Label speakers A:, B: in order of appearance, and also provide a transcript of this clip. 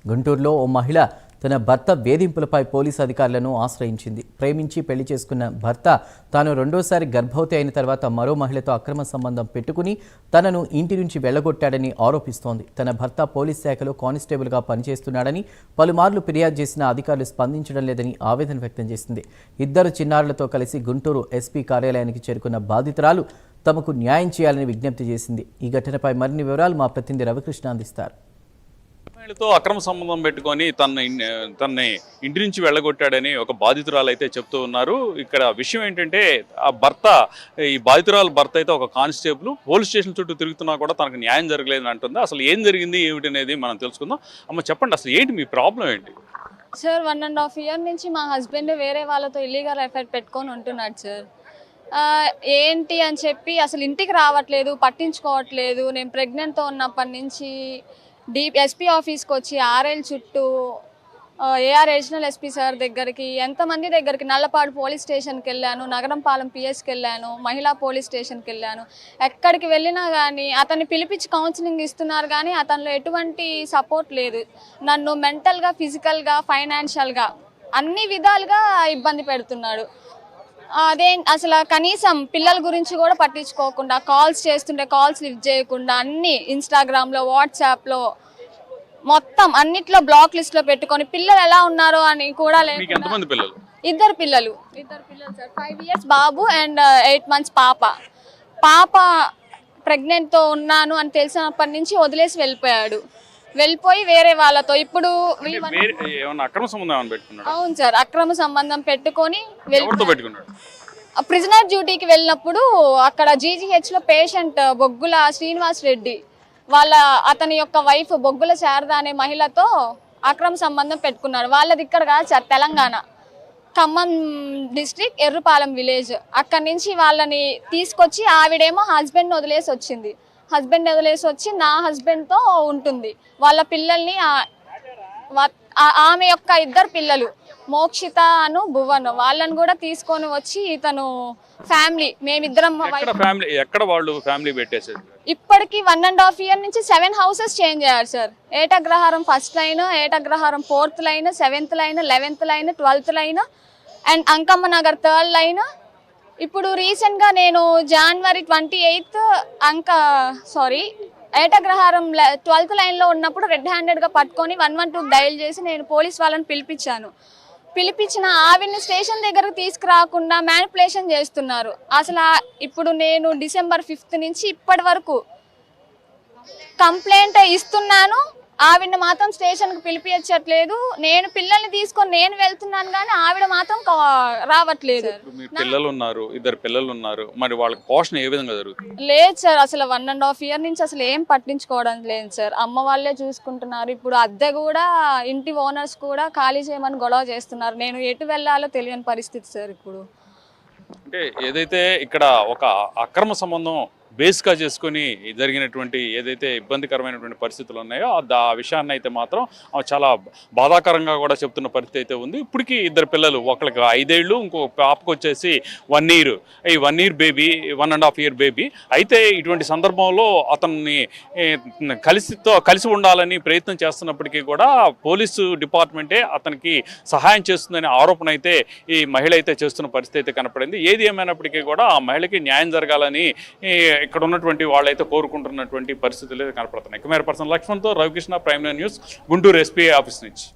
A: గుంటూరులో ఓ మహిళ తన భర్త వేధింపులపై పోలీసు అధికారులను ఆశ్రయించింది. ప్రేమించి పెళ్లి చేసుకున్న భర్త తాను రెండోసారి గర్భవతి అయిన తర్వాత మరో మహిళతో అక్రమ సంబంధం పెట్టుకుని తనను ఇంటి నుంచి వెళ్లగొట్టాడని ఆరోపిస్తోంది. తన భర్త పోలీస్ శాఖలో కానిస్టేబుల్గా పనిచేస్తున్నాడని పలుమార్లు ఫిర్యాదు చేసిన అధికారులు స్పందించడం లేదని ఆవేదన వ్యక్తం చేసింది. ఇద్దరు చిన్నారులతో కలిసి గుంటూరు ఎస్పీ కార్యాలయానికి చేరుకున్న బాధితురాలు తమకు న్యాయం చేయాలని విజ్ఞప్తి చేసింది. ఈ ఘటనపై మరిన్ని వివరాలు మా ప్రతినిధి రవికృష్ణ అందిస్తారు.
B: మహిళతో అక్రమ సంబంధం పెట్టుకొని తనని ఇంటి నుంచి వెళ్ళగొట్టాడని ఒక బాధితురాలు అయితే చెప్తూ ఉన్నారు. ఇక్కడ విషయం ఏంటంటే ఈ బాధితురాలు భర్త అయితే ఒక కానిస్టేబుల్ పోలీస్ స్టేషన్ చుట్టూ తిరుగుతున్నా కూడా తనకు న్యాయం జరగలేదని అంటుంది. అసలు ఏం జరిగింది ఏమిటి అనేది మనం తెలుసుకుందాం. అమ్మ చెప్పండి, అసలు ఏంటి మీ ప్రాబ్లం ఏంటి?
C: సార్ 1.5 years నుంచి మా హస్బెండ్ వేరే వాళ్ళతో ఇల్లీగల్ ఎఫైర్ పెట్టుకొని ఉంటున్నాడు సార్. ఏంటి అని చెప్పి అసలు ఇంటికి రావట్లేదు, పట్టించుకోవట్లేదు. నేను ప్రెగ్నెంట్తో ఉన్నప్పటి నుంచి ఎస్పీ ఆఫీస్కి వచ్చి ఆర్ఎల్ చుట్టూ ఏఆర్ రీజనల్ ఎస్పీ సార్ దగ్గరికి, ఎంతమంది దగ్గరికి, నల్లపాడు పోలీస్ స్టేషన్కి వెళ్ళాను, నగరంపాలెం పిఎస్కి వెళ్ళాను, మహిళా పోలీస్ స్టేషన్కి వెళ్ళాను. ఎక్కడికి వెళ్ళినా కానీ అతన్ని పిలిపించి కౌన్సిలింగ్ ఇస్తున్నారు కానీ అతనిలో ఎటువంటి సపోర్ట్ లేదు. నన్ను మెంటల్గా, ఫిజికల్గా, ఫైనాన్షియల్గా అన్ని విధాలుగా ఇబ్బంది పెడుతున్నాడు. అసలు కనీసం పిల్లల గురించి కూడా పట్టించుకోకుండా, కాల్స్ చేస్తుంటే కాల్స్ లిఫ్ట్ చేయకుండా, అన్ని ఇన్స్టాగ్రామ్లో, వాట్సాప్లో మొత్తం అన్నిట్లో బ్లాక్ లిస్ట్లో పెట్టుకొని పిల్లలు ఎలా ఉన్నారో అని కూడా లేదు. ఇద్దరు పిల్లలు sir. 5 years Babu and 8 months పాప ప్రెగ్నెంట్తో ఉన్నాను అని తెలిసినప్పటి నుంచి వదిలేసి వెళ్ళిపోయి వేరే వాళ్ళతో ఇప్పుడు అవును సార్, అక్రమ సంబంధం పెట్టుకొని ప్రిజనర్ డ్యూటీకి వెళ్ళినప్పుడు అక్కడ జీజీహెచ్లో పేషెంట్ బొగ్గుల శ్రీనివాస్ రెడ్డి అతని యొక్క వైఫ్ బొగ్గుల శారద అనే మహిళతో అక్రమ సంబంధం పెట్టుకున్నాడు. వాళ్ళది ఇక్కడ కాదు sir, Telangana, Khammam district, Errupalem village. అక్కడి నుంచి వాళ్ళని తీసుకొచ్చి ఆవిడేమో హస్బెండ్ వదిలేసి వచ్చి నా హస్బెండ్తో ఉంటుంది. వాళ్ళ పిల్లల్ని, ఆమె యొక్క 2 పిల్లలు మోక్షిత అను భువన్, వాళ్ళని కూడా తీసుకొని వచ్చి ఇతను మేమిద్దరం ఇప్పటికి 1.5 years నుంచి 7 houses చేంజ్ అయ్యారు sir. Etagraharam 1st line, Etagraharam 4th line, 7th line, 11th line, 12th line and Ankamma Nagar 3rd line. ఇప్పుడు రీసెంట్గా నేను January 28th ఏటగ్రహారం 12th lineలో ఉన్నప్పుడు రెడ్ హ్యాండెడ్గా పట్టుకొని 112 డయల్ చేసి నేను పోలీస్ వాళ్ళని పిలిపించిన ఆవిడ్ని స్టేషన్ దగ్గరకు తీసుకురాకుండా మ్యానిపులేషన్ చేస్తున్నారు. అసలు ఇప్పుడు నేను December 5th నుంచి ఇప్పటి వరకు కంప్లైంట్ ఇస్తున్నాను. ఆవిడని మాత్రం స్టేషన్కి పిలిపించట్లేదు. నేను పిల్లల్ని తీసుకొని నేను వెళ్తున్నాను కానీ ఆవిడ మాత్రం రావట్లేదు.
B: ఇద్దరు పిల్లలు ఉన్నారు, మరి వాళ్ళకి పోషణ ఏ విధంగా జరుగుతుంది?
C: లేదు సార్, అసలు 1.5 years నుంచి అసలు ఏం పట్టించుకోవడం లేదు సార్. అమ్మ వాళ్ళే చూసుకుంటున్నారు. ఇప్పుడు అద్దె కూడా ఇంటి ఓనర్స్ కూడా ఖాళీ చేయమని గొడవ చేస్తున్నారు. నేను ఎటు వెళ్ళాలో తెలియని పరిస్థితి సార్. ఇప్పుడు
B: అంటే ఏదైతే ఇక్కడ ఒక అక్రమ సంబంధం బేస్గా చేసుకుని జరిగినటువంటి ఏదైతే ఇబ్బందికరమైనటువంటి పరిస్థితులు ఉన్నాయో ఆ విషయాన్ని అయితే మాత్రం చాలా బాధాకరంగా కూడా చెప్తున్న పరిస్థితి అయితే ఉంది. ఇప్పటికీ 2 పిల్లలు, ఒకరికి 5 ఏళ్ళు, ఇంకో పాపకు వచ్చేసి 1 year. ఈ 1 year బేబీ, 1.5 year బేబీ. అయితే ఇటువంటి సందర్భంలో అతన్ని కలిసి ఉండాలని ప్రయత్నం చేస్తున్నప్పటికీ కూడా పోలీసు డిపార్ట్మెంటే అతనికి సహాయం చేస్తుందనే ఆరోపణ అయితే ఈ మహిళ అయితే చేస్తున్న పరిస్థితి అయితే కనపడింది. ఏది ఏమైనప్పటికీ కూడా ఆ మహిళకి న్యాయం జరగాలని ఇక్కడ ఉన్నటువంటి వాళ్ళైతే కోరుకుంటున్నటువంటి పరిస్థితులు కనపడుతున్నాయి. కెమెరా పర్సన్ లక్ష్మణ్తో Ravikrishna, Prime News, Guntur SP office నుంచి.